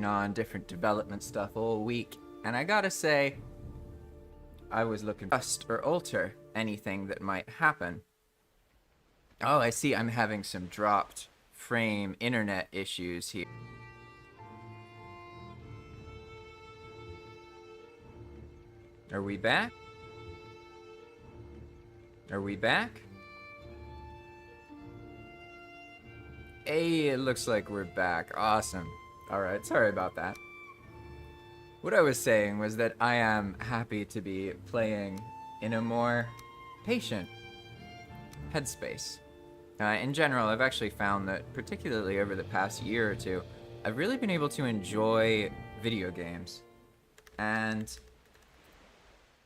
on different development stuff all week, and I gotta say, I was looking to adjust or alter anything that might happen. Oh, I see I'm having some dropped frame internet issues here. Are we back? Are we back? Hey, it looks like we're back. Awesome. Alright, sorry about that. What I was saying was that I am happy to be playing in a more patient headspace. In general, I've actually found that, particularly over the past year or two, I've really been able to enjoy video games. And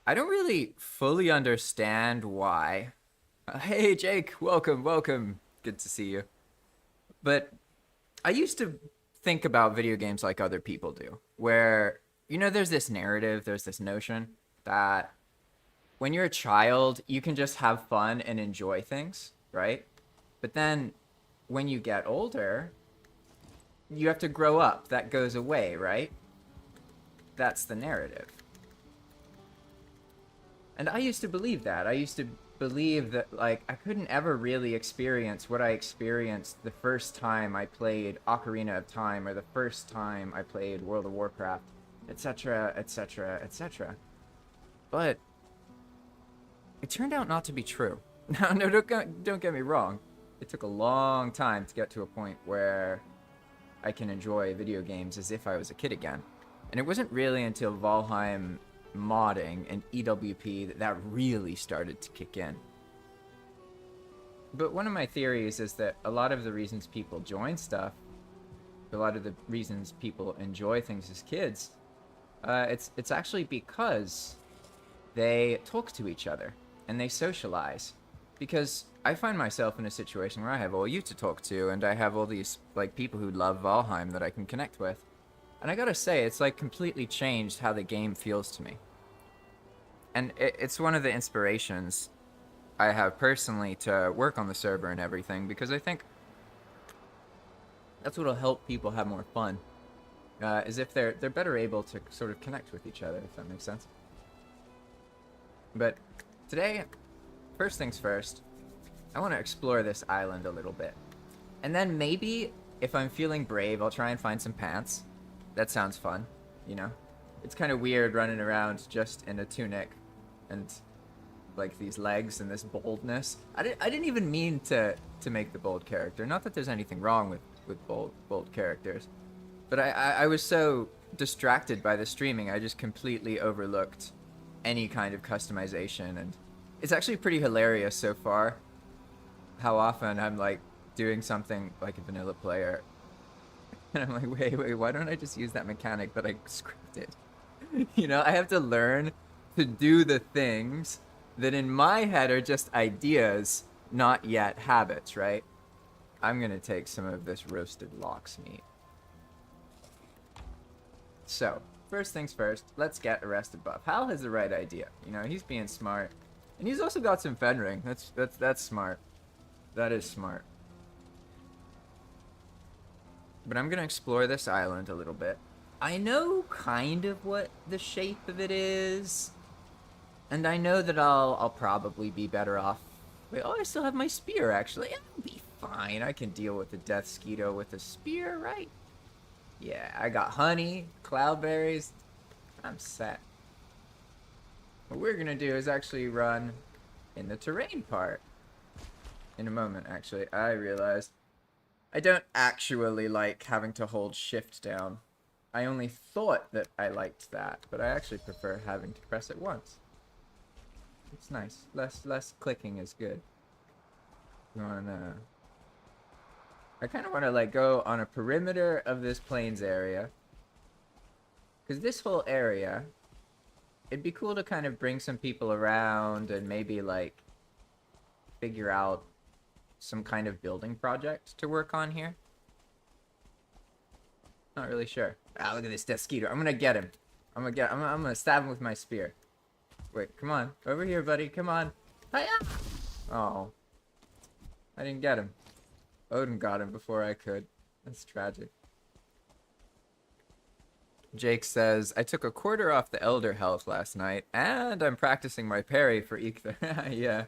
I don't really fully understand why. Hey, Jake, welcome, welcome. Good to see you. But I used to think about video games like other people do, where, there's this narrative, there's this notion that when you're a child, you can just have fun and enjoy things, right? But then when you get older, you have to grow up. That goes away, right? That's the narrative. And I used to believe that. I used to believe that, like, I couldn't ever really experience what I experienced the first time I played Ocarina of Time, or the first time I played World of Warcraft, etc., etc., etc. But it turned out not to be true. No, don't get me wrong. It took a long time to get to a point where I can enjoy video games as if I was a kid again. And it wasn't really until Valheim modding and EWP that really started to kick in. But one of my theories is that a lot of the reasons people join stuff, a lot of the reasons people enjoy things as kids, it's actually because they talk to each other and they socialize. Because I find myself in a situation where I have all you to talk to, and I have all these like people who love Valheim that I can connect with. And I gotta say, it's like completely changed how the game feels to me. And it's one of the inspirations I have personally to work on the server and everything, because I think that's what'll help people have more fun. Is if they're better able to sort of connect with each other, if that makes sense. But today, first things first, I want to explore this island a little bit. And then maybe, if I'm feeling brave, I'll try and find some pants. That sounds fun, It's kind of weird running around just in a tunic and like these legs and this boldness. I didn't even mean to make the bold character. Not that there's anything wrong with bold characters. But I was so distracted by the streaming, I just completely overlooked any kind of customization. And it's actually pretty hilarious so far how often I'm like doing something like a vanilla player and I'm like, wait, why don't I just use that mechanic that I scripted? I have to learn to do the things that in my head are just ideas, not yet habits, right? I'm gonna take some of this roasted lox meat. So, first things first, let's get arrested buff. Hal has the right idea. He's being smart. And he's also got some fenring. That's smart. That is smart. But I'm gonna explore this island a little bit. I know kind of what the shape of it is. And I know that I'll probably be better off. Wait, I still have my spear, actually. I'll be fine. I can deal with the death skeeto with a spear, right? Yeah, I got honey, cloudberries. I'm set. What we're gonna do is actually run in the terrain part. In a moment, actually. I realized I don't actually like having to hold shift down. I only thought that I liked that, but I actually prefer having to press it once. It's nice. Less clicking is good. I kind of want to like go on a perimeter of this plains area. Because this whole area, it'd be cool to kind of bring some people around and maybe like figure out some kind of building project to work on here. Not really sure. Ah, look at this death skeeter. I'm gonna get him. I'm gonna stab him with my spear. Wait, come on. Over here, buddy. Come on. Hiya! Oh. I didn't get him. Odin got him before I could. That's tragic. Jake says, I took a quarter off the Elder health last night, and I'm practicing my parry for Eikthyr. Yeah.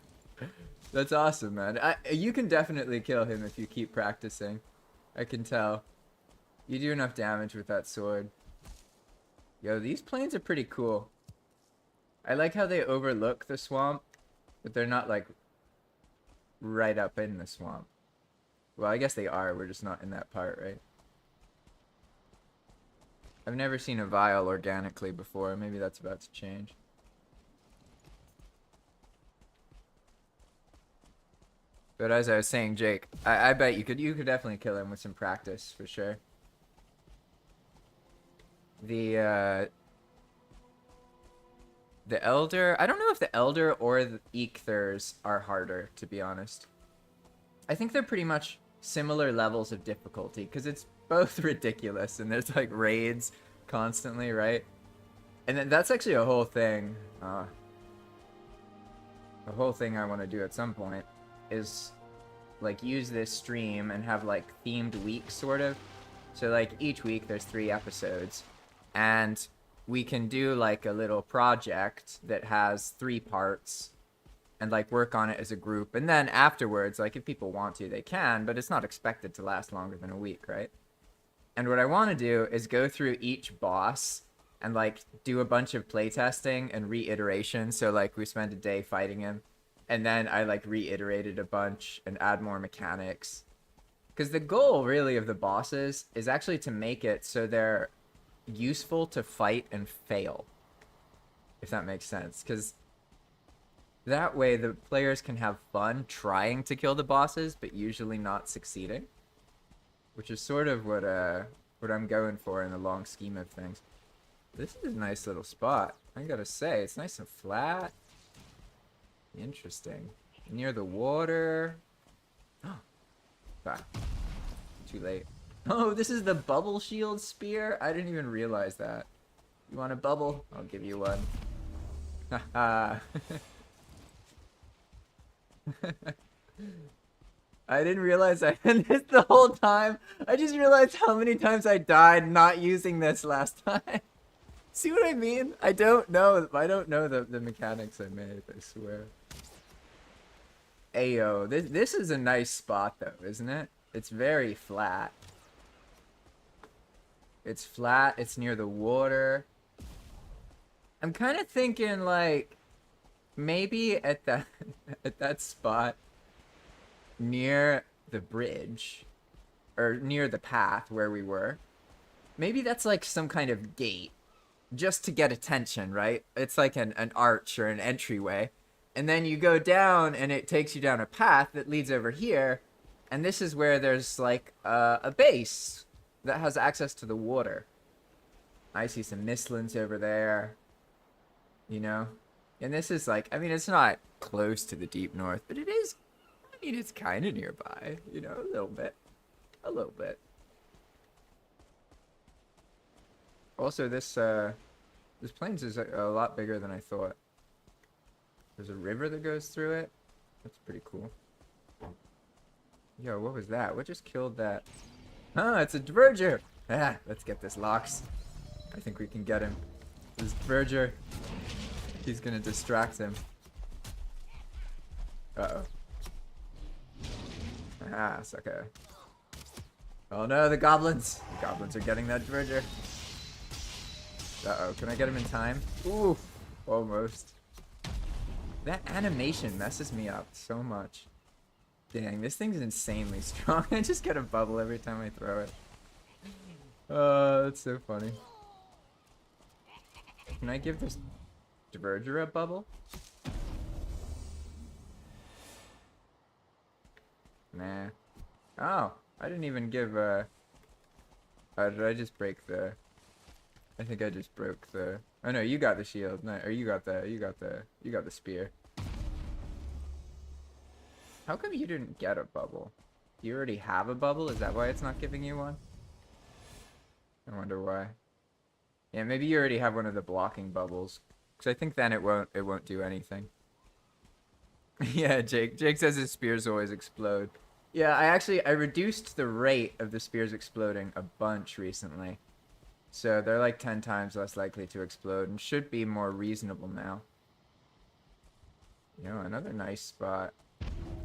That's awesome, man. You can definitely kill him if you keep practicing. I can tell. You do enough damage with that sword. Yo, these plains are pretty cool. I like how they overlook the swamp, but they're not, like, right up in the swamp. Well, I guess they are. We're just not in that part, right? I've never seen a vial organically before. Maybe that's about to change. But as I was saying, Jake, I bet you could definitely kill him with some practice, for sure. The Elder... I don't know if the Elder or the Eikthyrs are harder, to be honest. I think they're pretty much similar levels of difficulty, because it's both ridiculous, and there's, like, raids constantly, right? And then that's actually a whole thing. A whole thing I want to do at some point is, like, use this stream and have, like, themed weeks, sort of. So, like, each week there's 3 episodes, and we can do, like, a little project that has 3 parts and, like, work on it as a group. And then afterwards, like, if people want to, they can, but it's not expected to last longer than a week, right? And what I want to do is go through each boss and, like, do a bunch of playtesting and reiteration. So, like, we spend a day fighting him, and then I, like, reiterated a bunch and add more mechanics. Because the goal, really, of the bosses is actually to make it so they're useful to fight and fail. If that makes sense. Because that way the players can have fun trying to kill the bosses, but usually not succeeding. Which is sort of what I'm going for in the long scheme of things. This is a nice little spot. I gotta say, it's nice and flat. Interesting. Near the water. Ah, too late. Oh, this is the bubble shield spear? I didn't even realize that. You want a bubble? I'll give you one. Haha. I didn't realize I had this the whole time. I just realized how many times I died not using this last time. See what I mean? I don't know the mechanics I made, I swear. Ayo, this is a nice spot though, isn't it? It's very flat. It's flat, it's near the water. I'm kind of thinking, like, maybe at that at that spot near the bridge, or near the path where we were, maybe that's like some kind of gate just to get attention, right? It's like an arch or an entryway, and then you go down and it takes you down a path that leads over here, and this is where there's like a base that has access to the water. I see some mistlands over there, you know, and this is like, I mean, it's not close to the deep north, but it is, I mean, it's kind of nearby, you know, a little bit. Also, this plains is a lot bigger than I thought. There's a river that goes through it. That's pretty cool. Yo, what was that? What just killed that? Ah, it's a Diverger! Ah, let's get this Lox. I think we can get him. This Diverger. He's gonna distract him. Uh-oh. Ah, sucker. Oh no, the goblins! The goblins are getting that Diverger. Uh-oh, can I get him in time? Ooh, almost. That animation messes me up so much. Dang, this thing's insanely strong. I just get a bubble every time I throw it. Oh, that's so funny. Can I give this Diverger a bubble? Nah. Oh, I didn't even give did I just break the... I think I just broke the... Oh no, you got the shield. No, or you got the spear. How come you didn't get a bubble? You already have a bubble? Is that why it's not giving you one? I wonder why. Yeah, maybe you already have one of the blocking bubbles. Because I think then it won't do anything. Yeah, Jake says his spears always explode. Yeah, I reduced the rate of the spears exploding a bunch recently. So they're like 10 times less likely to explode and should be more reasonable now. You know, another nice spot.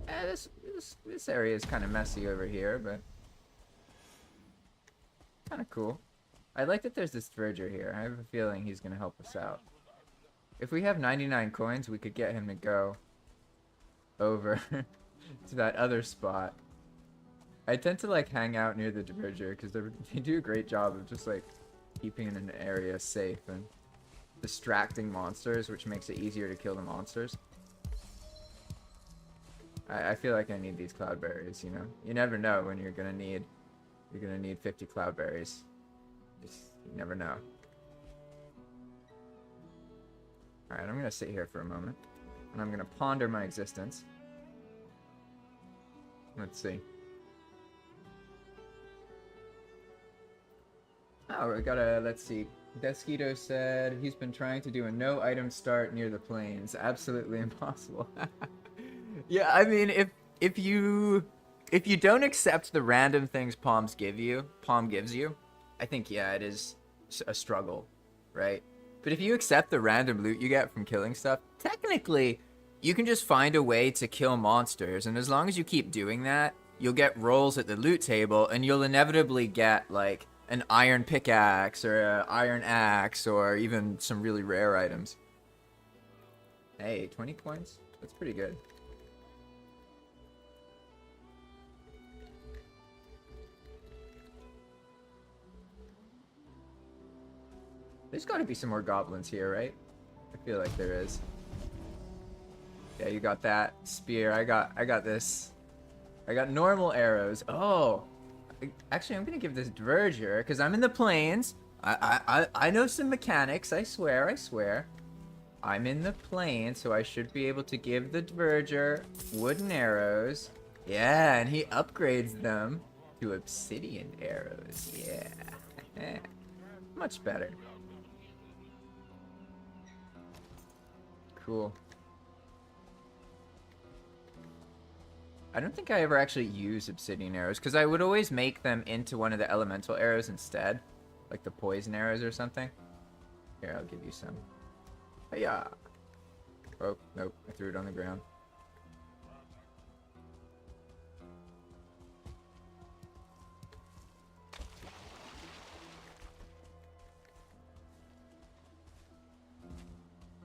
This area is kind of messy over here, but kind of cool. I like that there's this verger here. I have a feeling he's going to help us out. If we have 99 coins, we could get him to go over to that other spot. I tend to like hang out near the diverger because they do a great job of just like keeping an area safe and distracting monsters, which makes it easier to kill the monsters. I feel like I need these cloudberries, you know. You never know when you're gonna need 50 cloudberries. Just you never know. Alright, I'm gonna sit here for a moment. And I'm gonna ponder my existence. Let's see. Oh, we got a, let's see. Desquito said he's been trying to do a no item start near the plains. Absolutely impossible. Yeah, I mean, if you don't accept the random things Palm gives you, I think, yeah, it is a struggle, right? But if you accept the random loot you get from killing stuff, technically, you can just find a way to kill monsters, and as long as you keep doing that, you'll get rolls at the loot table, and you'll inevitably get, like, an iron pickaxe, or an iron axe, or even some really rare items. Hey, 20 coins? That's pretty good. There's got to be some more goblins here, right? I feel like there is. Yeah, you got that spear. I got this. I got normal arrows. Oh, actually, I'm gonna give this verger because I'm in the plains. I know some mechanics. I swear. I'm in the plains, so I should be able to give the verger wooden arrows. Yeah, and he upgrades them to obsidian arrows. Yeah, much better. Cool. I don't think I ever actually use obsidian arrows because I would always make them into one of the elemental arrows instead, like the poison arrows or something. Here, I'll give you some. Yeah. Oh, nope, I threw it on the ground.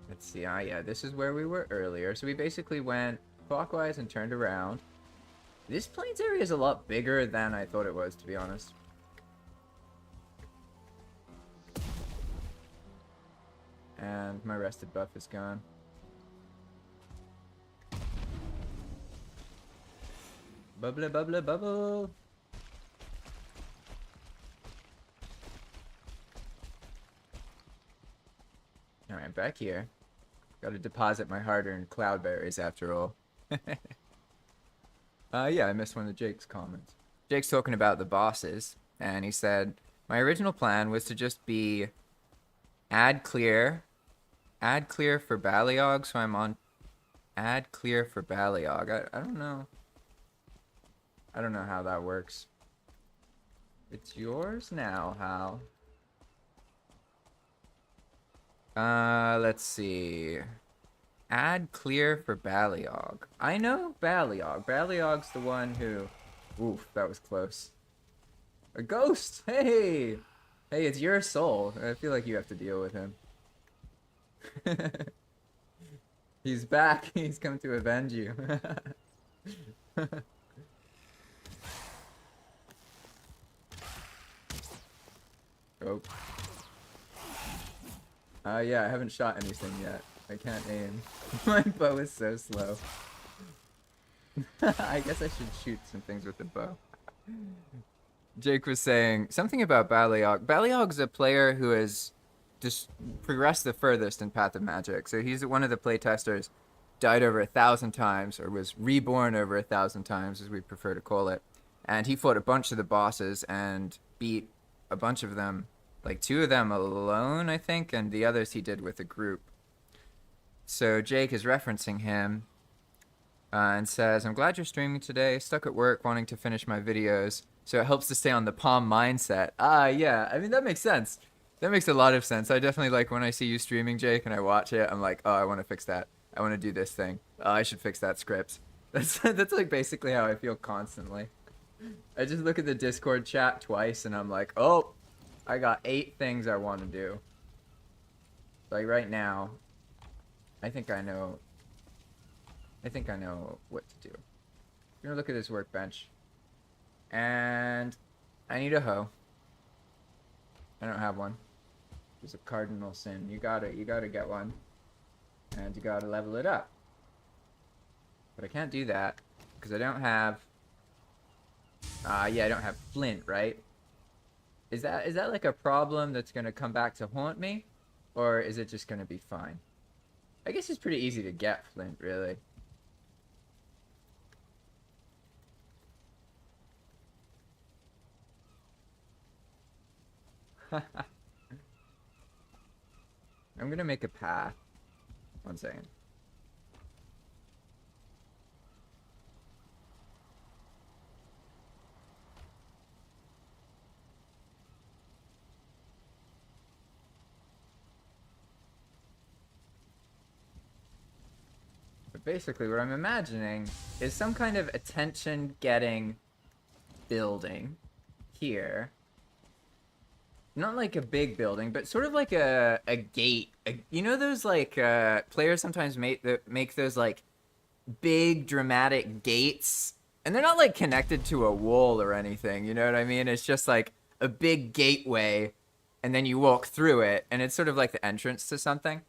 Let's see. Ah, yeah, this is where we were earlier. So we basically went clockwise and turned around. This plains area is a lot bigger than I thought it was, to be honest. And my rested buff is gone. Bubble, bubble, bubble. Alright, back here. Gotta deposit my hard-earned cloudberries after all. Yeah, I missed one of Jake's comments. Jake's talking about the bosses, and he said, my original plan was to just be add clear for Baliog, so I'm on add clear for Baliog. I don't know. I don't know how that works. It's yours now, Hal. Let's see. Add clear for Baliog. I know Baliog. Baliog's the one who... Oof, that was close. A ghost! Hey! Hey, it's your soul. I feel like you have to deal with him. He's back. He's come to avenge you. Oh. Yeah, I haven't shot anything yet. I can't aim. My bow is so slow. I guess I should shoot some things with the bow. Jake was saying something about Baliog. Baliog's a player who has just progressed the furthest in Path of Magic. So he's one of the playtesters, died over 1,000 times, or was reborn over 1,000 times, as we prefer to call it. And he fought a bunch of the bosses and beat a bunch of them, like 2 of them alone, I think, and the others he did with a group. So Jake is referencing him and says, I'm glad you're streaming today. Stuck at work wanting to finish my videos, so it helps to stay on the Palm mindset. Ah, yeah. I mean, that makes sense. That makes a lot of sense. I definitely like when I see you streaming, Jake, and I watch it, I'm like, oh, I want to fix that. I want to do this thing. Oh, I should fix that script. That's like basically how I feel constantly. I just look at the Discord chat twice and I'm like, oh, I got 8 things I want to do. Like right now, I think I know what to do. I'm gonna look at this workbench. And I need a hoe. I don't have one. It's a cardinal sin. You gotta get one. And you gotta level it up. But I can't do that because I don't have yeah, I don't have flint, right? Is that like a problem that's gonna come back to haunt me? Or is it just gonna be fine? I guess it's pretty easy to get flint, really. I'm gonna make a path. 1 second. But basically what I'm imagining is some kind of attention-getting building here. Not like a big building, but sort of like a gate. You know those like players sometimes make those like big dramatic gates, and they're not like connected to a wall or anything. You know what I mean? It's just like a big gateway, and then you walk through it, and it's sort of like the entrance to something.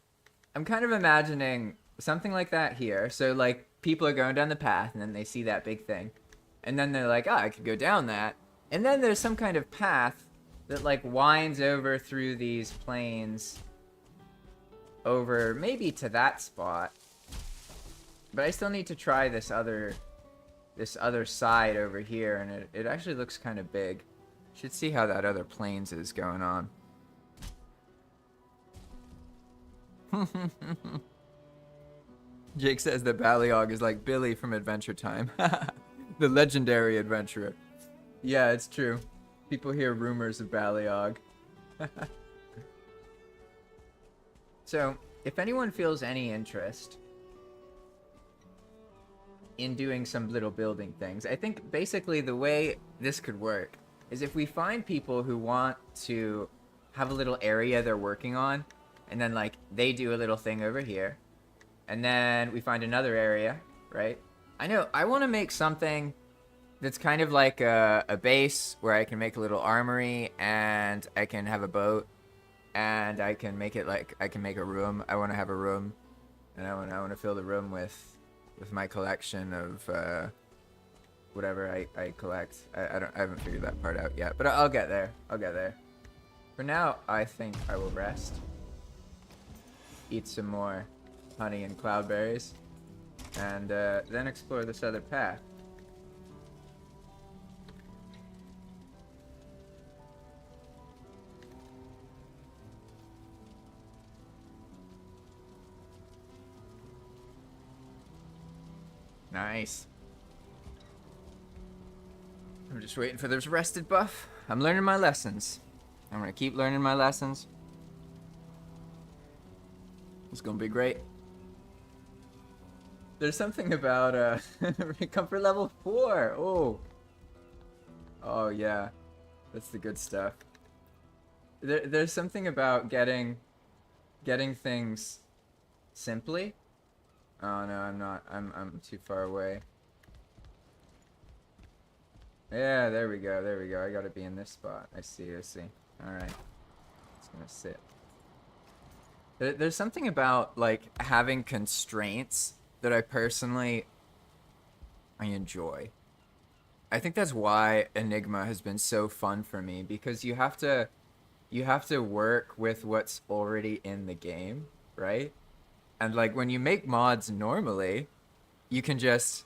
I'm kind of imagining something like that here. So like people are going down the path, and then they see that big thing, and then they're like, oh, I could go down that, and then there's some kind of path that like winds over through these plains over maybe to that spot. But I still need to try this other side over here, and it actually looks kind of big. Should see how that other plains is going on. Jake says that Baliog is like Billy from Adventure Time. The legendary adventurer. Yeah, it's true. People hear rumors of Baliog. So, if anyone feels any interest in doing some little building things, I think basically the way this could work is if we find people who want to have a little area they're working on, and then like they do a little thing over here, and then we find another area, right? I know, I want to make something that's kind of like a base where I can make a little armory, and I can have a boat, and I can make it like I can make a room. I want to have a room, and I want to fill the room with my collection of whatever I collect. I haven't figured that part out yet, but I'll get there. I'll get there. For now, I think I will rest, eat some more honey and cloudberries, and then explore this other path. Nice. I'm just waiting for this rested buff. I'm learning my lessons. I'm gonna keep learning my lessons. It's gonna be great. There's something about comfort level 4. Oh yeah, that's the good stuff. There's something about getting things simply. Oh no, I'm not. I'm too far away. Yeah, there we go. There we go. I gotta be in this spot. I see. Alright. It's gonna sit. There's something about, like, having constraints that I personally enjoy. I think that's why Enigma has been so fun for me, because you have to work with what's already in the game, right? And like when you make mods normally, you can just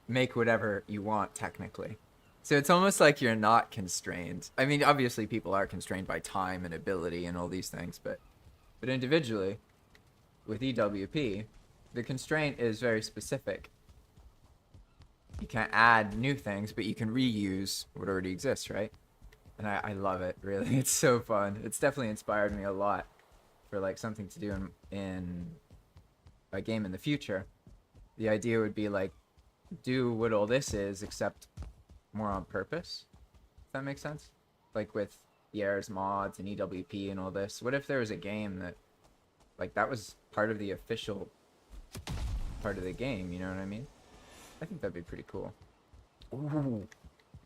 make whatever you want technically. So it's almost like you're not constrained. I mean, obviously people are constrained by time and ability and all these things, but individually, with EWP, the constraint is very specific. You can't add new things, but you can reuse what already exists, right? And I love it, really. It's so fun. It's definitely inspired me a lot for like something to do in a game in the future. The idea would be like do what all this is, except more on purpose. If that makes sense? Like with Yair's mods and EWP and all this. What if there was a game that like that was part of the official part of the game, you know what I mean? I think that'd be pretty cool. Ooh.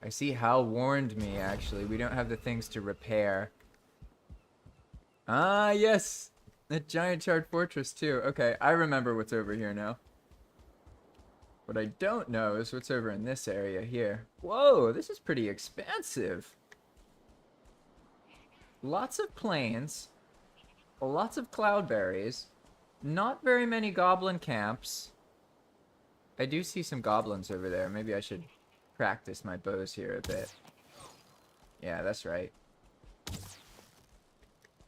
I see Hal warned me, actually. We don't have the things to repair. Ah, yes! The giant charred fortress, too. Okay, I remember what's over here now. What I don't know is what's over in this area here. Whoa, this is pretty expansive. Lots of plains. Lots of cloudberries. Not very many goblin camps. I do see some goblins over there. Maybe I should practice my bows here a bit. Yeah, that's right.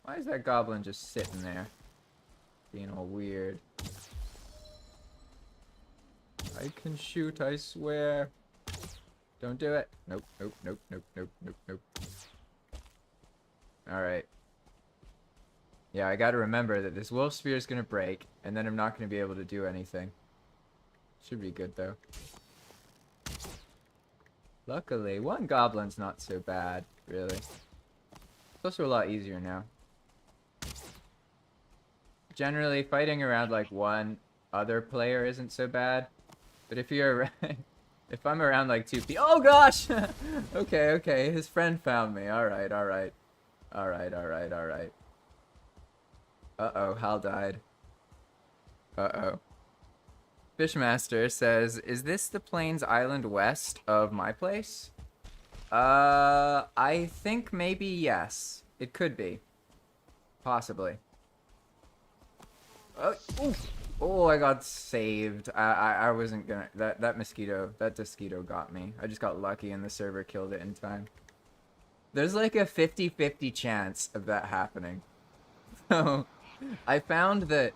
Why is that goblin just sitting there? Being all weird. I can shoot, I swear. Don't do it. Nope, nope, nope, nope, nope, nope, nope. Alright. Yeah, I gotta remember that this wolf spear is gonna break, and then I'm not gonna be able to do anything. Should be good, though. Luckily, one goblin's not so bad, really. It's also a lot easier now. Generally, fighting around like one other player isn't so bad. But if you're around, if I'm around like two people, oh gosh! Okay, okay, his friend found me. Alright, alright. Alright, alright, alright. Uh-oh, Hal died. Uh-oh. Fishmaster says, is this the Plains Island west of my place? I think maybe yes. It could be. Possibly. Oh, oh, I got saved. I wasn't gonna... That mosquito, that mosquito got me. I just got lucky and the server killed it in time. There's like a 50-50 chance of that happening. So, I found that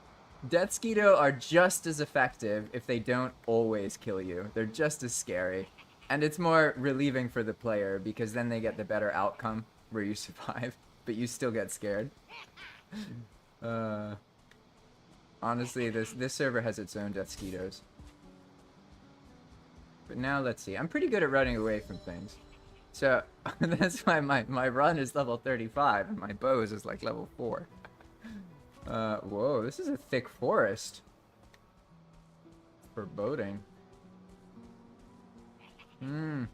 Deathsquito are just as effective if they don't always kill you. They're just as scary. And it's more relieving for the player because then they get the better outcome where you survive, but you still get scared. Honestly, this server has its own Deathsquitos. But now let's see. I'm pretty good at running away from things. So that's why my run is level 35 and my bow is just like level 4. Whoa, this is a thick forest. Foreboding. Okay.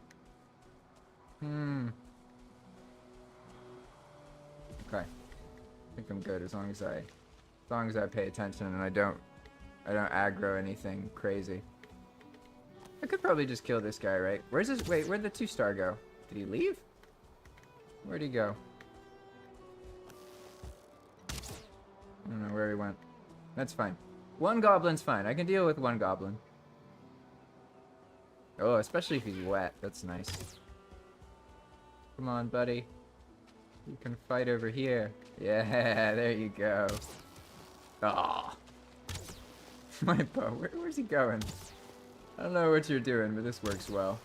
I think I'm good as long as I pay attention and I don't aggro anything crazy. I could probably just kill this guy, right? Where's this? Wait, where'd the 2-star go? Did he leave? Where'd he go? I don't know where he went. That's fine. One goblin's fine. I can deal with one goblin. Oh, especially if he's wet. That's nice. Come on, buddy. You can fight over here. Yeah, there you go. Oh. My bow. Where's he going? I don't know what you're doing, but this works well.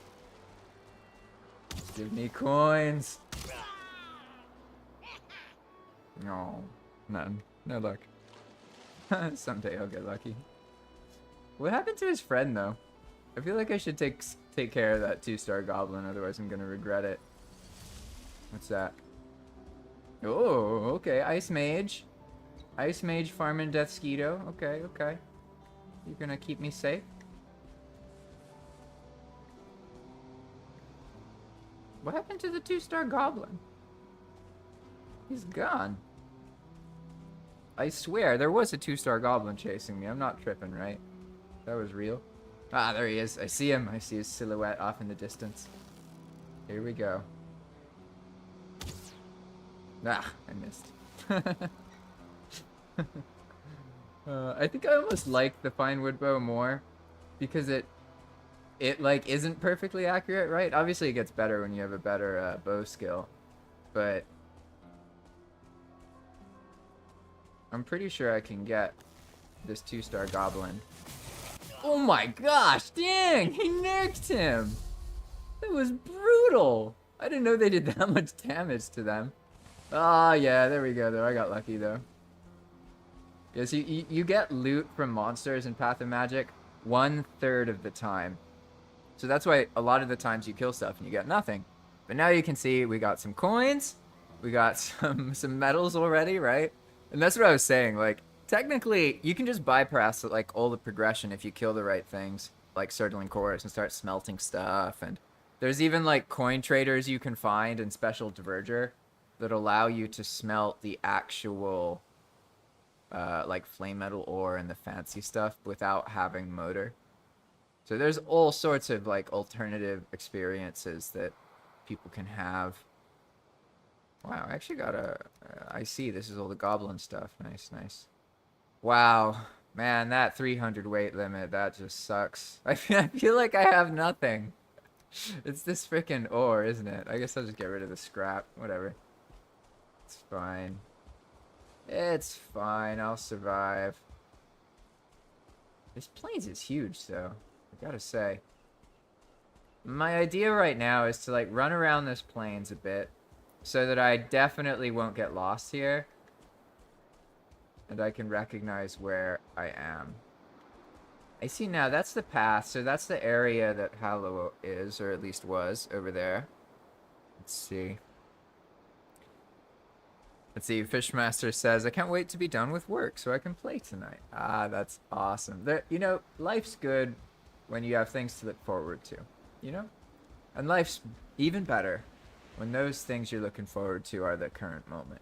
Give me coins. No, none. No luck. Someday I'll get lucky. What happened to his friend, though? I feel like I should take care of that 2-star goblin, otherwise I'm gonna regret it. What's that? Oh, okay. Ice Mage. Ice Mage farming Deathsquito. Okay, okay. You're gonna keep me safe? What happened to the 2-star goblin? He's gone. I swear, there was a 2-star goblin chasing me. I'm not tripping, right? That was real. Ah, there he is. I see him. I see his silhouette off in the distance. Here we go. Ah, I missed. I think I almost like the fine wood bow more because it like isn't perfectly accurate, right? Obviously it gets better when you have a better bow skill, but I'm pretty sure I can get this 2-star goblin. Oh my gosh, dang! He nerked him! That was brutal! I didn't know they did that much damage to them. Ah, yeah, there we go, though. I got lucky, though. Yes, you get loot from monsters in Path of Magic 1/3 of the time. So that's why a lot of the times you kill stuff and you get nothing. But now you can see we got some coins, we got some metals already, right? And that's what I was saying. Like, technically, you can just bypass like all the progression if you kill the right things, like Surtling cores, and start smelting stuff. And there's even like coin traders you can find in Special Diverger that allow you to smelt the actual like flame metal ore and the fancy stuff without having motor. So there's all sorts of like alternative experiences that people can have. Wow, I actually got a. I see. This is all the goblin stuff. Nice, nice. Wow, man, that 300 weight limit, that just sucks. I feel like I have nothing. It's this freaking ore, isn't it? I guess I'll just get rid of the scrap. Whatever. It's fine. It's fine. I'll survive. This plains is huge, though. I gotta say. My idea right now is to like run around this plains a bit so that I definitely won't get lost here and I can recognize where I am. I see now, that's the path, so that's the area that Hallow is, or at least was, over there. Let's see. Let's see, Fishmaster says, I can't wait to be done with work so I can play tonight. Ah, that's awesome. You know, life's good when you have things to look forward to, you know? And life's even better when those things you're looking forward to are the current moment.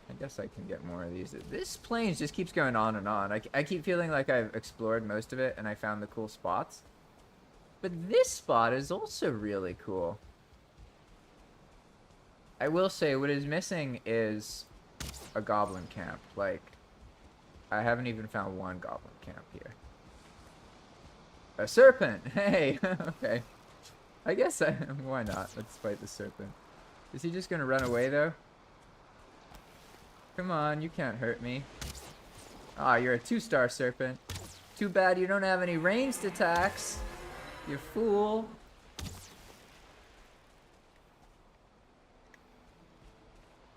I guess I can get more of these. This plains just keeps going on and on. I keep feeling like I've explored most of it and I found the cool spots. But this spot is also really cool. I will say what is missing is a goblin camp. Like, I haven't even found one goblin camp here. A serpent! Hey! Okay. I guess why not? Let's fight the serpent. Is he just gonna run away, though? Come on, you can't hurt me. Ah, you're a 2-star serpent. Too bad you don't have any ranged attacks. You fool.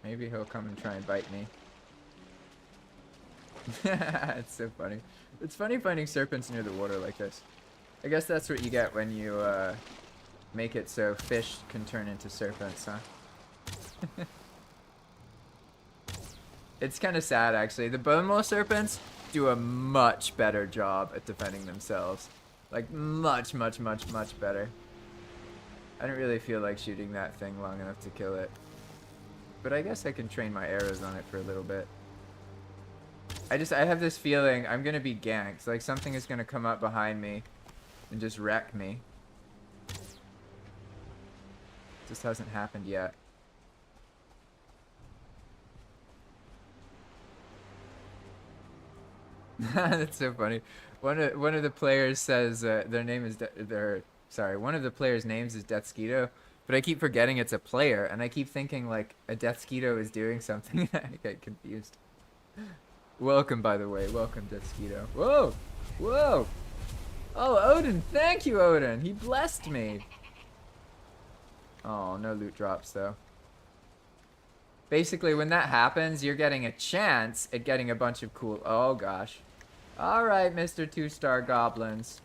Maybe he'll come and try and bite me. It's so funny. It's funny finding serpents near the water like this. I guess that's what you get when you make it so fish can turn into serpents, huh? It's kind of sad, actually. The bone maw serpents do a much better job at defending themselves. Like, much, much, much, much better. I don't really feel like shooting that thing long enough to kill it. But I guess I can train my arrows on it for a little bit. I have this feeling I'm gonna be ganked. Like, something is gonna come up behind me and just wreck me. Just hasn't happened yet. That's so funny. One of the players says their name is one of the players' names is Deathsquito, but I keep forgetting it's a player, and I keep thinking like a Deathsquito is doing something. I get confused. Welcome, by the way. Welcome, Deathsquito. Whoa, whoa. Oh, Odin! Thank you, Odin. He blessed me. Oh, no loot drops though. Basically, when that happens, you're getting a chance at getting a bunch of cool... Oh, gosh. Alright, Mr. 2-star goblins.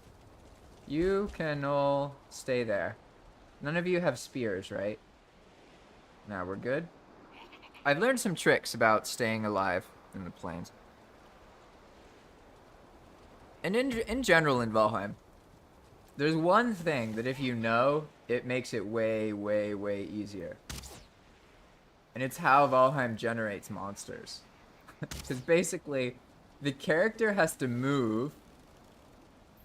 You can all stay there. None of you have spears, right? Now we're good. I've learned some tricks about staying alive in the plains. And in general in Valheim, there's one thing that if you know, it makes it way, way, way easier. And it's how Valheim generates monsters. Because basically, the character has to move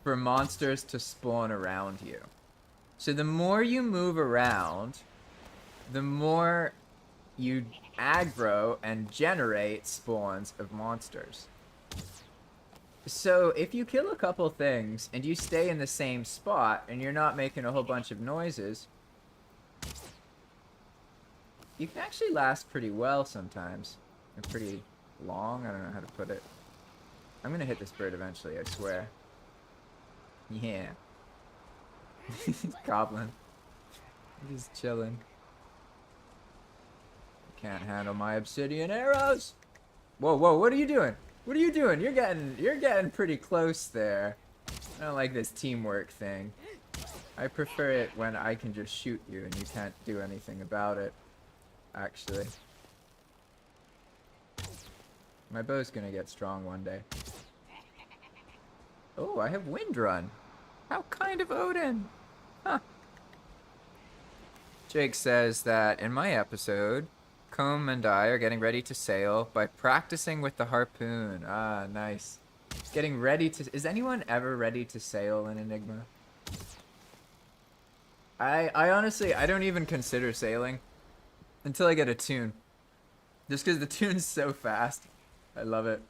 for monsters to spawn around you. So the more you move around, the more you aggro and generate spawns of monsters. So if you kill a couple things and you stay in the same spot and you're not making a whole bunch of noises, you can actually last pretty well sometimes. And pretty long, I don't know how to put it. I'm gonna hit this bird eventually, I swear. Yeah. Goblin. Just chilling. Can't handle my obsidian arrows. Whoa, whoa, what are you doing? What are you doing? You're getting pretty close there. I don't like this teamwork thing. I prefer it when I can just shoot you and you can't do anything about it, actually. My bow's gonna get strong one day. Oh, I have wind run. How kind of Odin. Huh. Jake says that in my episode, Combe and I are getting ready to sail by practicing with the harpoon. Ah, nice. Getting ready to... Is anyone ever ready to sail in Enigma? I honestly, I don't even consider sailing until I get a tune. Just because the tune's so fast. I love it.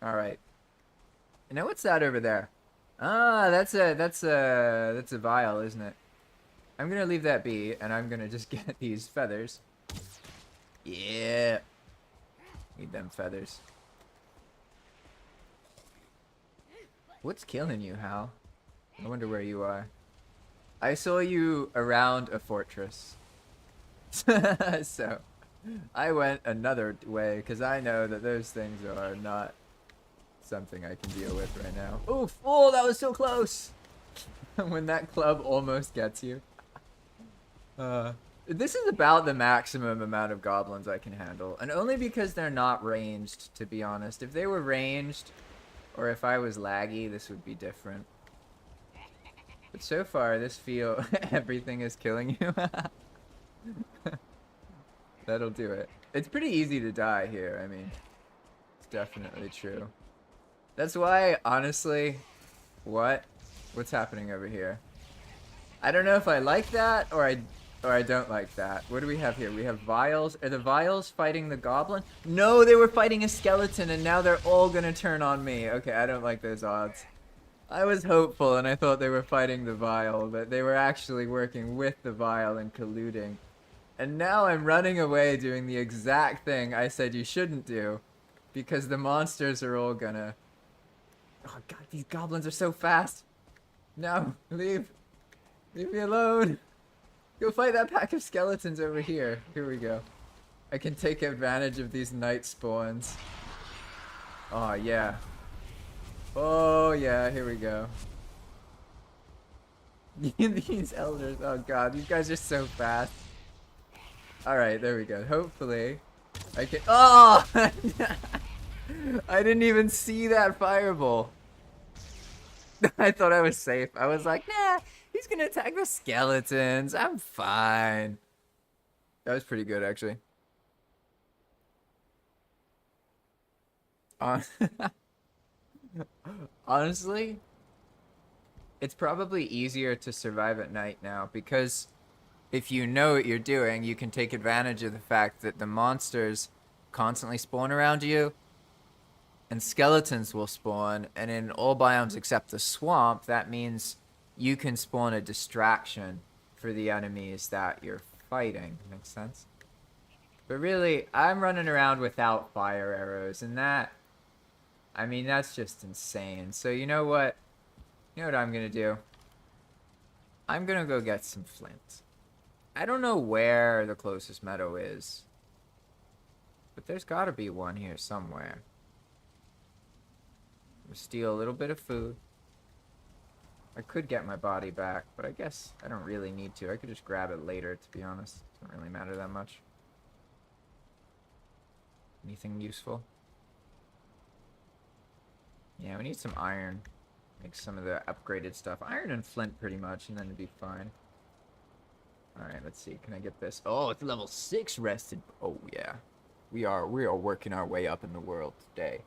Alright. You know, what's that over there? Ah, that's a vial, isn't it? I'm gonna leave that be, and I'm gonna just get these feathers. Yeah. Need them feathers. What's killing you, Hal? I wonder where you are. I saw you around a fortress. So, I went another way, because I know that those things are not something I can deal with right now. Oof! Oh, that was so close! When that club almost gets you. This is about the maximum amount of goblins I can handle, and only because they're not ranged, to be honest. If they were ranged, or if I was laggy, this would be different. But so far, this feel everything is killing you. That'll do it. It's pretty easy to die here, I mean. It's definitely true. That's why, honestly, what's happening over here? I don't know if I like that or I don't like that. What do we have here? We have vials. Are the vials fighting the goblin? No, they were fighting a skeleton and now they're all gonna turn on me. Okay, I don't like those odds. I was hopeful and I thought they were fighting the vial, but they were actually working with the vial and colluding. And now I'm running away doing the exact thing I said you shouldn't do, because the monsters are all gonna... Oh god, these goblins are so fast! No, leave! Leave me alone! Go fight that pack of skeletons over here. Here we go. I can take advantage of these night spawns. Oh yeah. Oh yeah, here we go. These elders, oh god, these guys are so fast. Alright, there we go. Hopefully, I can... Oh! I didn't even see that fireball. I thought I was safe. I was like, nah, he's gonna attack the skeletons. I'm fine. That was pretty good, actually. Honestly, it's probably easier to survive at night now, because if you know what you're doing, you can take advantage of the fact that the monsters constantly spawn around you, and skeletons will spawn, and in all biomes except the swamp, that means you can spawn a distraction for the enemies that you're fighting. Makes sense? But really, I'm running around without fire arrows, and that... I mean, that's just insane. So you know what? You know what I'm gonna do? I'm gonna go get some flint. I don't know where the closest meadow is, but there's gotta be one here somewhere. We'll steal a little bit of food. I could get my body back, but I guess I don't really need to. I could just grab it later, to be honest. It doesn't really matter that much. Anything useful? Yeah, we need some iron. Make some of the upgraded stuff. Iron and flint pretty much, and then it'd be fine. Alright, let's see. Can I get this? Oh, it's level 6 rested. Oh, yeah. We are working our way up in the world today.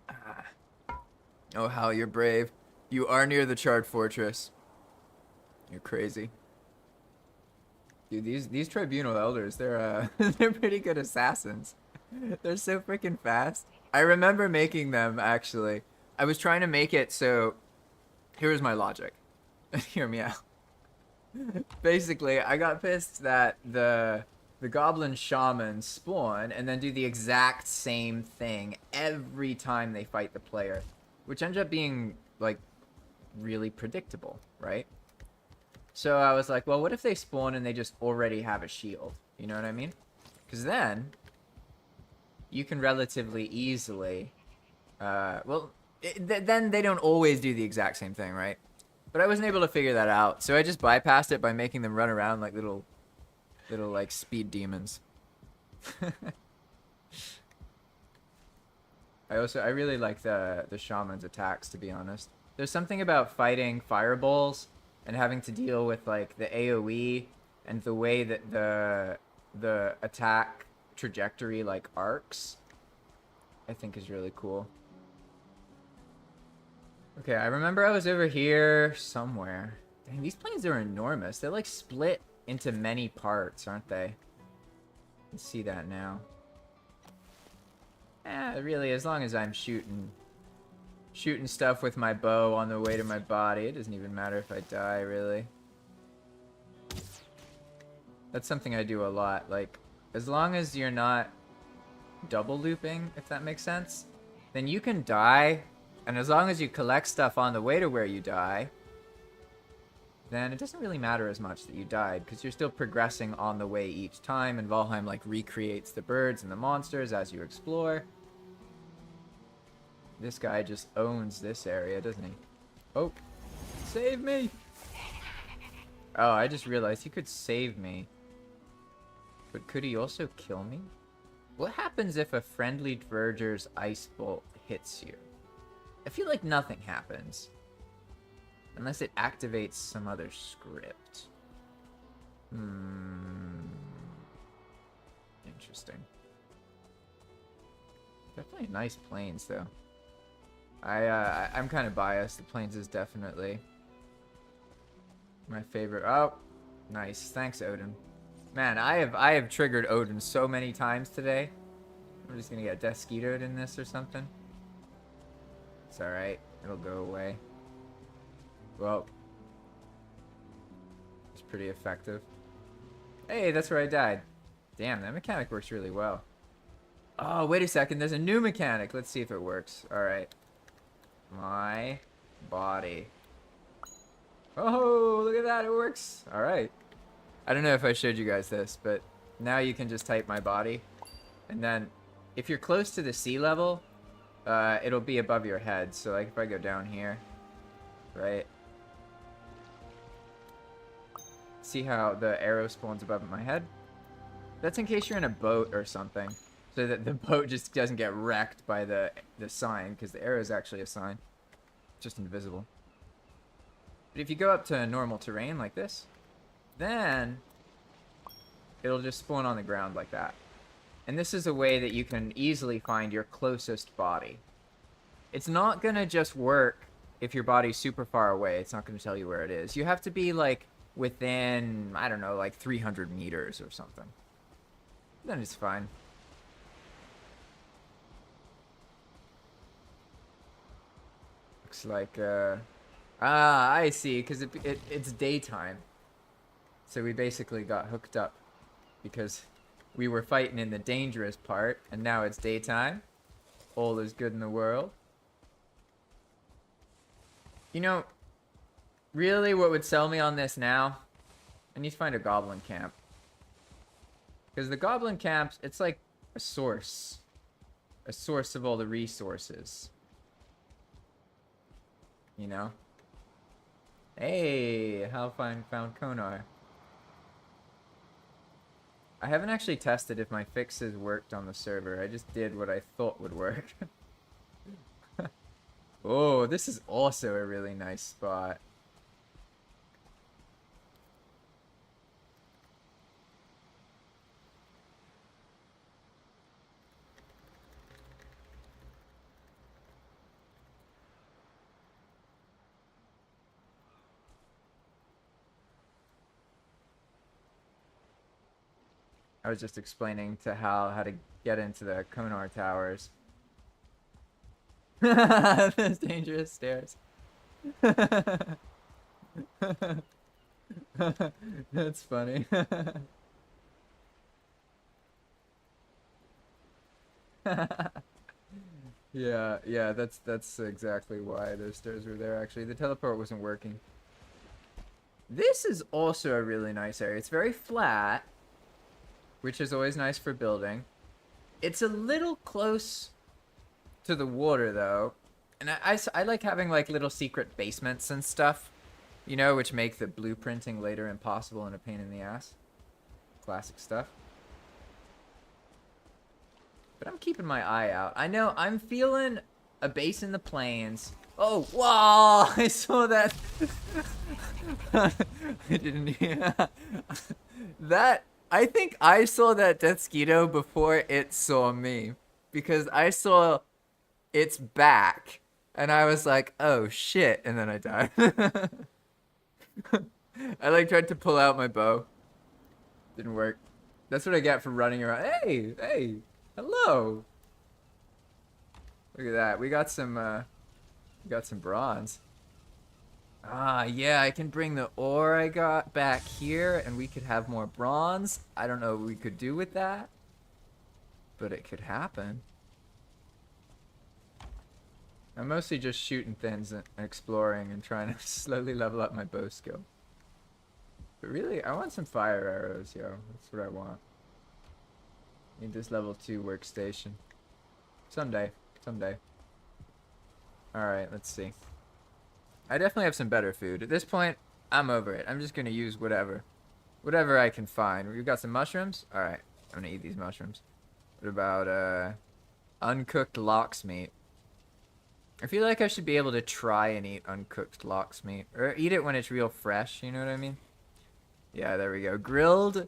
Ah. Oh, Hal, you're brave. You are near the charred fortress. You're crazy. Dude, these tribunal elders, they're they're pretty good assassins. They're so freaking fast. I remember making them, actually. I was trying to make it so... Here's my logic. Hear me out. Basically, I got pissed that the the goblin shamans spawn and then do the exact same thing every time they fight the player, which ends up being like really predictable, right? So I was like, well, what if they spawn and they just already have a shield? You know what I mean? Because then you can relatively easily, then they don't always do the exact same thing, right? But I wasn't able to figure that out, so I just bypassed it by making them run around like little like speed demons. I really like the shaman's attacks, to be honest. There's something about fighting fireballs and having to deal with like the AoE and the way that the attack trajectory like arcs, I think is really cool. Okay, I remember I was over here somewhere. Dang, these planes are enormous. They're like split into many parts, aren't they? Let's see that now. Really, as long as I'm shooting stuff with my bow on the way to my body, it doesn't even matter if I die, really. That's something I do a lot. Like, as long as you're not double looping, if that makes sense, then you can die, and as long as you collect stuff on the way to where you die, then it doesn't really matter as much that you died, because you're still progressing on the way each time, and Valheim like recreates the birds and the monsters as you explore. This guy just owns this area, doesn't he? Oh, save me! Oh, I just realized he could save me. But could he also kill me? What happens if a friendly Verger's ice bolt hits you? I feel like nothing happens. Unless it activates some other script. Interesting. Definitely nice planes, though. I'm kind of biased. The planes is definitely my favorite. Oh, nice. Thanks, Odin. Man, I have triggered Odin so many times today. I'm just gonna get Desquitoed in this or something. It's alright. It'll go away. Well, it's pretty effective. Hey, that's where I died. Damn, that mechanic works really well. Oh, wait a second. There's a new mechanic. Let's see if it works. Alright. My body. Oh, look at that. It works. Alright. I don't know if I showed you guys this, but now you can just type my body. And then if you're close to the sea level, it'll be above your head. So like if I go down here, right? See how the arrow spawns above my head? That's in case you're in a boat or something. So that the boat just doesn't get wrecked by the sign, because the arrow is actually a sign. Just invisible. But if you go up to normal terrain like this, then it'll just spawn on the ground like that. And this is a way that you can easily find your closest body. It's not gonna just work if your body's super far away. It's not gonna tell you where it is. You have to be like within, I don't know, like 300 meters or something. Then it's fine. Looks like, I see, because it's daytime. So we basically got hooked up because we were fighting in the dangerous part, and now it's daytime. All is good in the world. You know, really what would sell me on this now? I need to find a goblin camp. Because the goblin camps, it's like a source. A source of all the resources. You know? Hey, Halfine found Konar. I haven't actually tested if my fixes worked on the server. I just did what I thought would work. Oh, this is also a really nice spot. I was just explaining to Hal how to get into the Konar towers. Those dangerous stairs. That's funny. Yeah, that's exactly why those stairs were there, actually. The teleport wasn't working. This is also a really nice area. It's very flat, which is always nice for building. It's a little close to the water, though. And I like having, like, little secret basements and stuff, you know, which make the blueprinting later impossible and a pain in the ass. Classic stuff. But I'm keeping my eye out. I know I'm feeling a base in the plains. Oh, wow! I saw that. I didn't. Yeah. That. I think I saw that Deathsquito before it saw me, because I saw its back, and I was like, "Oh shit!" And then I died. I like tried to pull out my bow. Didn't work. That's what I get for running around. Hey, hey. Hello. Look at that. We got some bronze. Ah, yeah, I can bring the ore I got back here and we could have more bronze. I don't know what we could do with that, but it could happen. I'm mostly just shooting things and exploring and trying to slowly level up my bow skill. But really, I want some fire arrows, yo. That's what I want. Need this level 2 workstation. Someday. Someday. Alright, let's see. I definitely have some better food. At this point, I'm over it. I'm just gonna use whatever. Whatever I can find. We've got some mushrooms? Alright, I'm gonna eat these mushrooms. What about, uncooked lox meat? I feel like I should be able to try and eat uncooked lox meat. Or eat it when it's real fresh, you know what I mean? Yeah, there we go. Grilled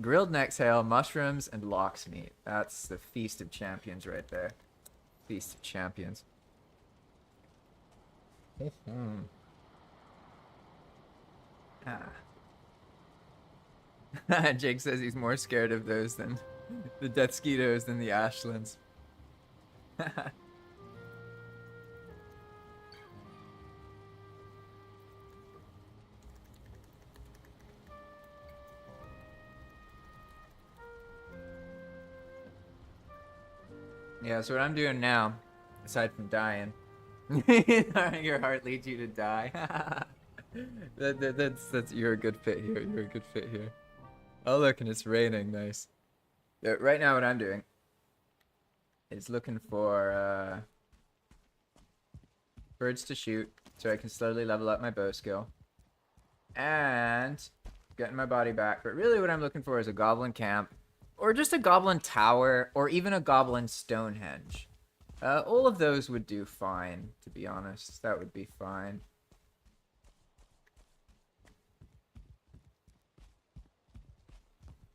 nextail, mushrooms, and lox meat. That's the feast of champions right there. Feast of champions. Jake says he's more scared of those than the Deathsquitos than the Ashlands. Yeah, so what I'm doing now, aside from dying, your heart leads you to die. That's you're a good fit here. You're a good fit here. Oh look, and it's raining. Nice. Yeah, right now, what I'm doing is looking for birds to shoot, so I can slowly level up my bow skill, and getting my body back. But really, what I'm looking for is a goblin camp. Or just a goblin tower, or even a goblin Stonehenge. All of those would do fine, to be honest. That would be fine.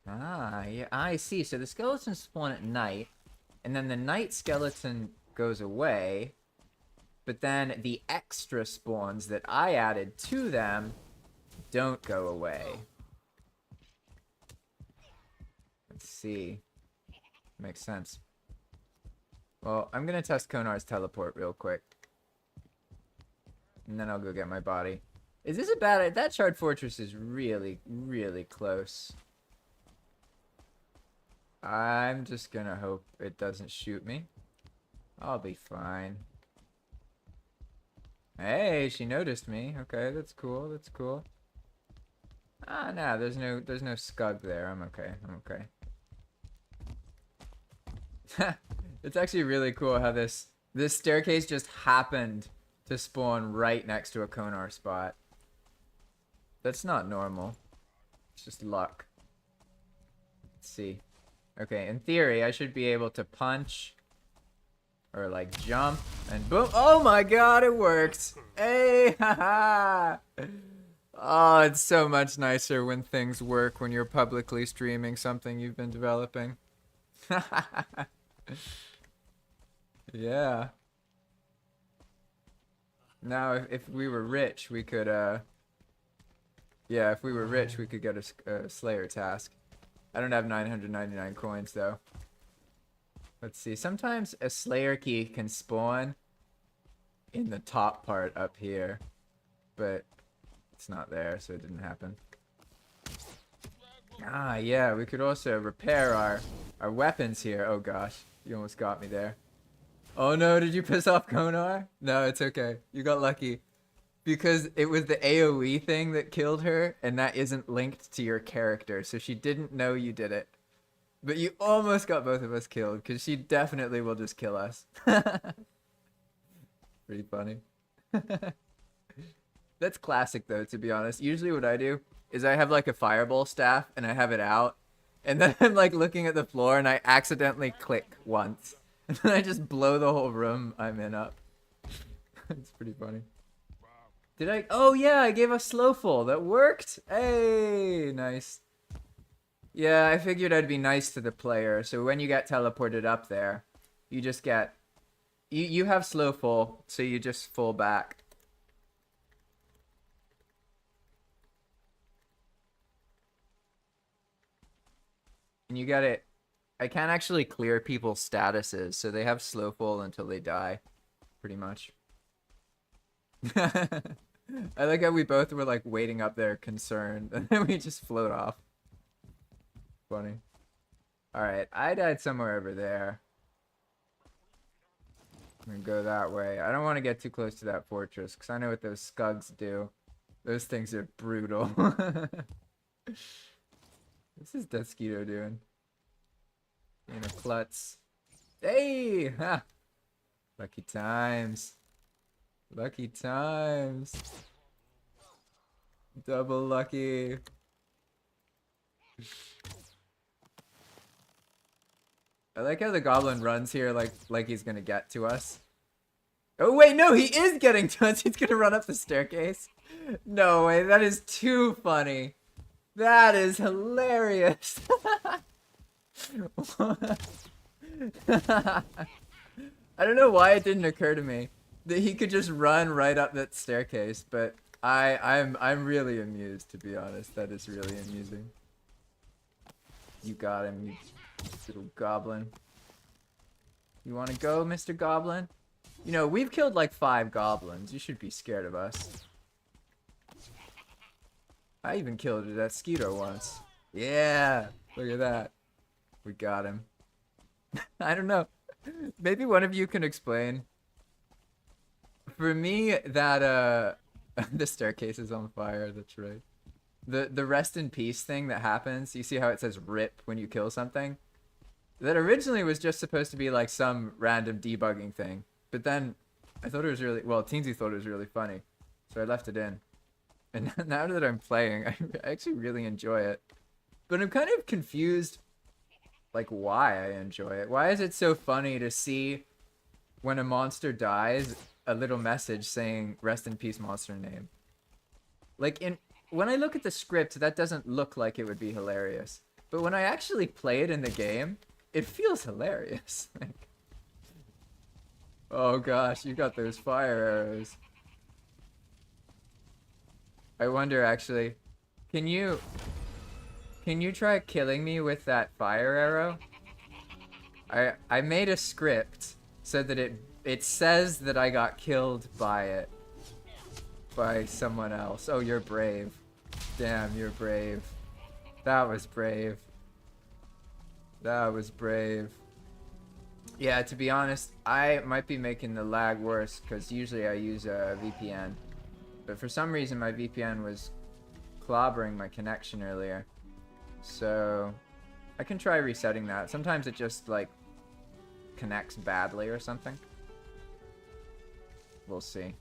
Ah, yeah, I see. So the skeletons spawn at night, and then the night skeleton goes away, but then the extra spawns that I added to them don't go away. Let's see. Makes sense. Well, I'm gonna test Konar's teleport real quick. And then I'll go get my body. Is this a bad... That Shard Fortress is really, really close. I'm just gonna hope it doesn't shoot me. I'll be fine. Hey, she noticed me. Okay, that's cool. That's cool. Ah, no, there's no scug there. I'm okay. I'm okay. It's actually really cool how this staircase just happened to spawn right next to a Konar spot. That's not normal. It's just luck. Let's see. Okay, in theory, I should be able to punch or like jump and boom. Oh my god, it works. Hey, haha. Oh, it's so much nicer when things work when you're publicly streaming something you've been developing. Yeah. Now, if we were rich, we could, yeah, if we were rich, we could get a Slayer task. I don't have 999 coins, though. Let's see. Sometimes a Slayer key can spawn in the top part up here, but it's not there, so it didn't happen. Ah, yeah, we could also repair Our weapons here. Oh gosh, you almost got me there. Oh no, did you piss off Konar? No, it's okay. You got lucky. Because it was the AoE thing that killed her, and that isn't linked to your character, so she didn't know you did it. But you almost got both of us killed, because she definitely will just kill us. Pretty funny. That's classic though, to be honest. Usually what I do is I have like a fireball staff and I have it out, and then I'm like looking at the floor and I accidentally click once, and then I just blow the whole room I'm in up. It's pretty funny. Did I? Oh yeah, I gave a slowful. That worked. Hey, nice. Yeah, I figured I'd be nice to the player, so when you get teleported up there, you just get you have slowful, so you just fall back. And you got it. I can't actually clear people's statuses, so they have slowful until they die, pretty much. I like how we both were like waiting up there concerned, and then we just float off. Funny. Alright, I died somewhere over there. I'm gonna go that way. I don't want to get too close to that fortress, because I know what those scugs do. Those things are brutal. What's this Desquito doing? Being a klutz. Hey! Ha! Lucky times. Lucky times. Double lucky. I like how the goblin runs here like he's gonna get to us. Oh wait, no, he is getting to us. He's gonna run up the staircase. No way, that is too funny. That is hilarious. I don't know why it didn't occur to me that he could just run right up that staircase, but I'm really amused, to be honest. That is really amusing. You got him, you little goblin. You want to go, Mr. Goblin? You know, we've killed like 5 goblins. You should be scared of us. I even killed a Desquito once. Yeah, look at that. We got him. I don't know. Maybe one of you can explain. For me, that the staircase is on fire. That's right. The rest in peace thing that happens. You see how it says RIP when you kill something? That originally was just supposed to be like some random debugging thing, but then I thought it was really Teensy thought it was really funny, so I left it in. And now that I'm playing, I actually really enjoy it. But I'm kind of confused, like, why I enjoy it. Why is it so funny to see when a monster dies, a little message saying "Rest in peace, monster name"? Like, when I look at the script, that doesn't look like it would be hilarious. But when I actually play it in the game, it feels hilarious. Like, oh gosh, you got those fire arrows. I wonder, actually, can you try killing me with that fire arrow? I made a script so that it says that I got killed by it. By someone else. Oh, you're brave. Damn, you're brave. That was brave. That was brave. Yeah, to be honest, I might be making the lag worse because usually I use a VPN. But for some reason my VPN was clobbering my connection earlier. So I can try resetting that. Sometimes it just like connects badly or something. We'll see.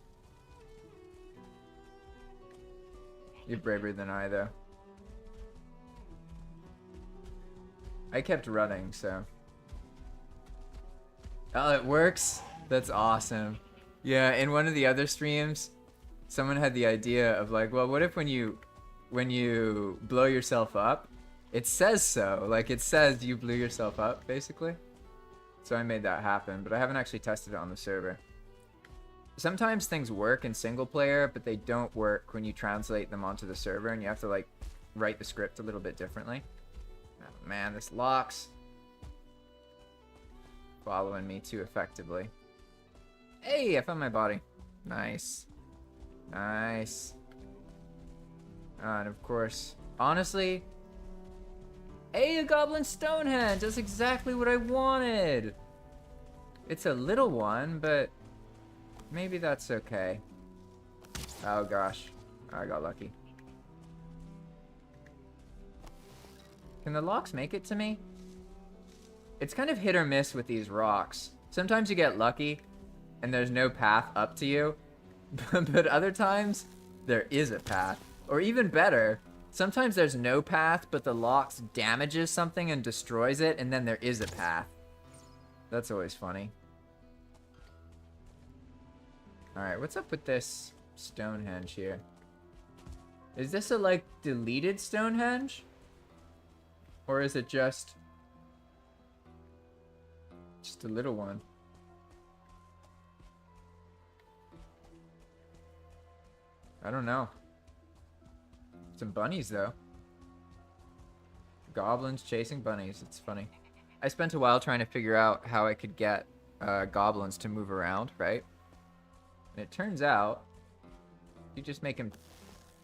You're braver than I, though. I kept running, so. Oh, it works? That's awesome. Yeah, in one of the other streams, someone had the idea of like, well, what if when you blow yourself up, it says so. Like, it says you blew yourself up, basically. So I made that happen, but I haven't actually tested it on the server. Sometimes things work in single player, but they don't work when you translate them onto the server, and you have to like write the script a little bit differently. Oh, man, this locks following me too effectively. Hey, I found my body. Nice. Nice. And of course, honestly, Hey, a goblin Stonehenge! That's exactly what I wanted! It's a little one, but maybe that's okay. Oh gosh, I got lucky. Can the locks make it to me? It's kind of hit or miss with these rocks. Sometimes you get lucky and there's no path up to you, but other times there is a path. Or even better, sometimes there's no path, but the locks damages something and destroys it, and then there is a path. That's always funny. Alright, what's up with this Stonehenge here? Is this a, like, deleted Stonehenge? Or is it just a little one? I don't know. Some bunnies, though. Goblins chasing bunnies. It's funny. I spent a while trying to figure out how I could get goblins to move around, right? And it turns out, you just make them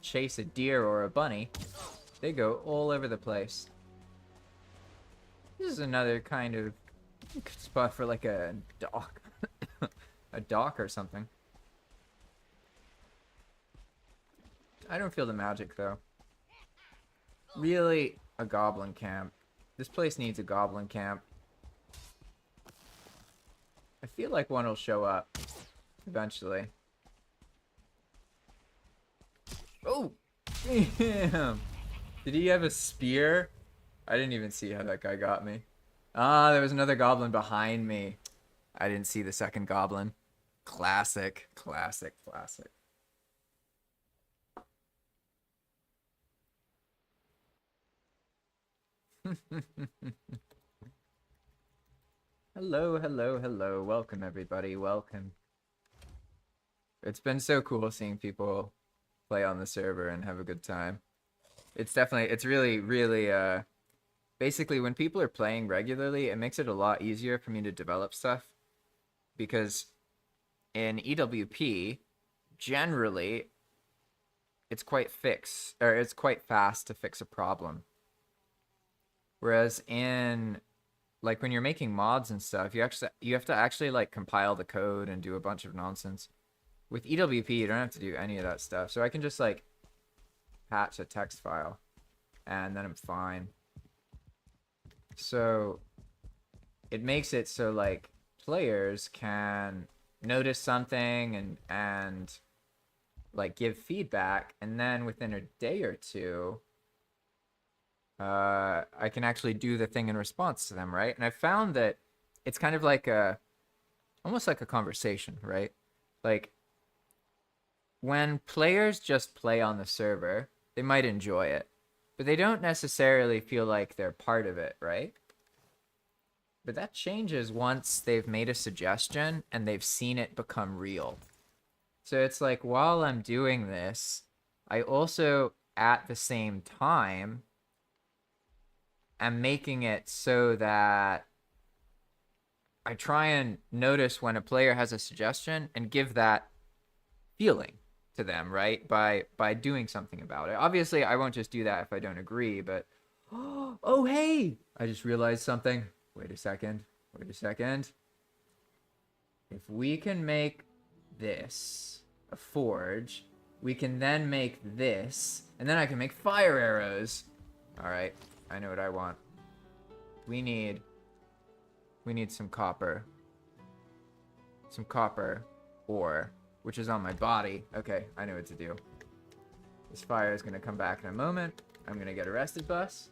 chase a deer or a bunny, they go all over the place. This is another kind of spot for like a dock. A dock or something. I don't feel the magic though. Really, a goblin camp. This place needs a goblin camp. I feel like one will show up eventually. Oh! Damn! Did he have a spear? I didn't even see how that guy got me. Ah, there was another goblin behind me. I didn't see the second goblin. Classic, classic, classic. Hello, hello, hello. Welcome, everybody. Welcome. It's been so cool seeing people play on the server and have a good time. It's definitely, it's really, really, basically when people are playing regularly, it makes it a lot easier for me to develop stuff. Because in EWP, generally, it's quite fast to fix a problem. Whereas in, like, when you're making mods and stuff, you have to actually, like, compile the code and do a bunch of nonsense. With EWP, you don't have to do any of that stuff. So I can just, like, patch a text file, and then I'm fine. So it makes it so, like, players can notice something and like, give feedback, and then within a day or two, I can actually do the thing in response to them, right? And I found that it's kind of like almost like a conversation, right? Like, when players just play on the server, they might enjoy it, but they don't necessarily feel like they're part of it, right? But that changes once they've made a suggestion and they've seen it become real. So it's like, while I'm doing this, I also, at the same time, am making it so that I try and notice when a player has a suggestion and give that feeling to them, right? By doing something about it. Obviously, I won't just do that if I don't agree, but oh, hey! I just realized something. Wait a second. Wait a second. If we can make this a forge, we can then make this, and then I can make fire arrows. All right, I know what I want. We need some copper. Some copper ore, which is on my body. Okay, I know what to do. This fire is gonna come back in a moment. I'm gonna get a rested buff.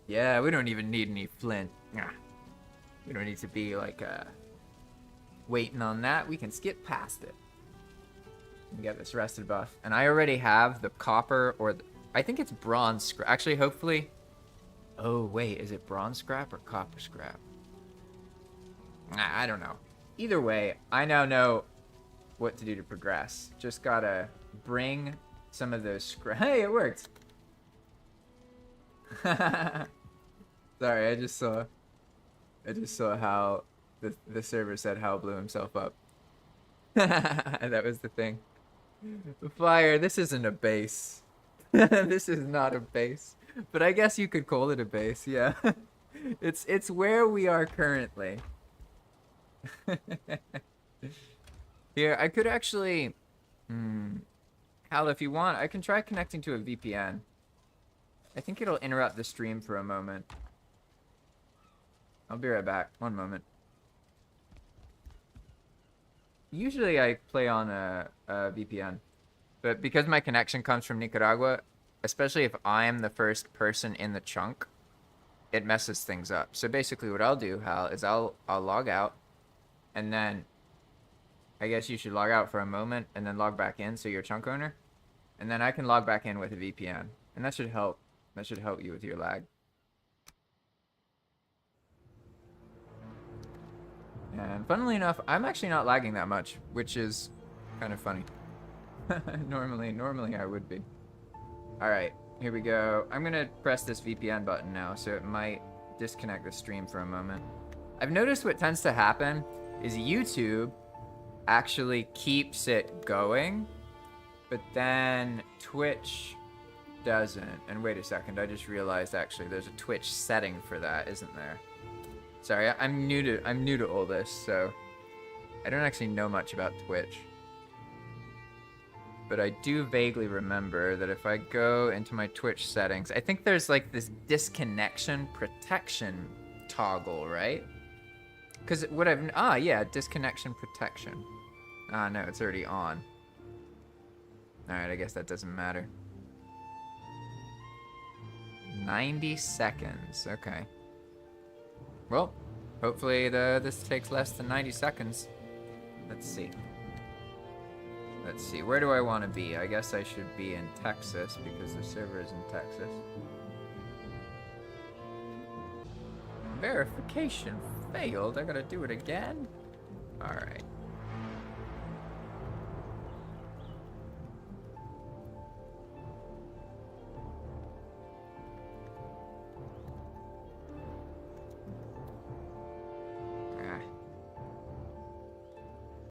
Yeah, we don't even need any flint. We don't need to be like waiting on that. We can skip past it and get this rested buff. And I already have the copper, or I think it's bronze scrap. Actually, hopefully. Oh wait, is it bronze scrap or copper scrap? I don't know. Either way, I now know what to do to progress. Just gotta bring some of those scrap. Hey, it worked. Sorry, I just saw how the server said Hal blew himself up. That was the thing. Fire, this isn't a base. This is not a base. But I guess you could call it a base, yeah. It's where we are currently. Here, I could actually... Hal, if you want, I can try connecting to a VPN. I think it'll interrupt the stream for a moment. I'll be right back. One moment. Usually I play on a VPN. But because my connection comes from Nicaragua, especially if I am the first person in the chunk, it messes things up. So basically what I'll do, Hal, is I'll log out, and then I guess you should log out for a moment and then log back in so you're a chunk owner. And then I can log back in with a VPN. And that should help. That should help you with your lag. And funnily enough, I'm actually not lagging that much, which is kind of funny. Normally I would be. Alright, here we go. I'm gonna press this VPN button now, so it might disconnect the stream for a moment. I've noticed what tends to happen is YouTube actually keeps it going, but then Twitch doesn't. And wait a second, I just realized actually there's a Twitch setting for that, isn't there? Sorry, I'm new to all this, so I don't actually know much about Twitch. But I do vaguely remember that if I go into my Twitch settings, I think there's like this disconnection protection toggle, right? Because what I've... yeah, disconnection protection. No, it's already on. Alright, I guess that doesn't matter. 90 seconds, okay. Well, hopefully this takes less than 90 seconds. Let's see. Let's see, where do I want to be? I guess I should be in Texas because the server is in Texas. Verification failed. I gotta do it again? Alright.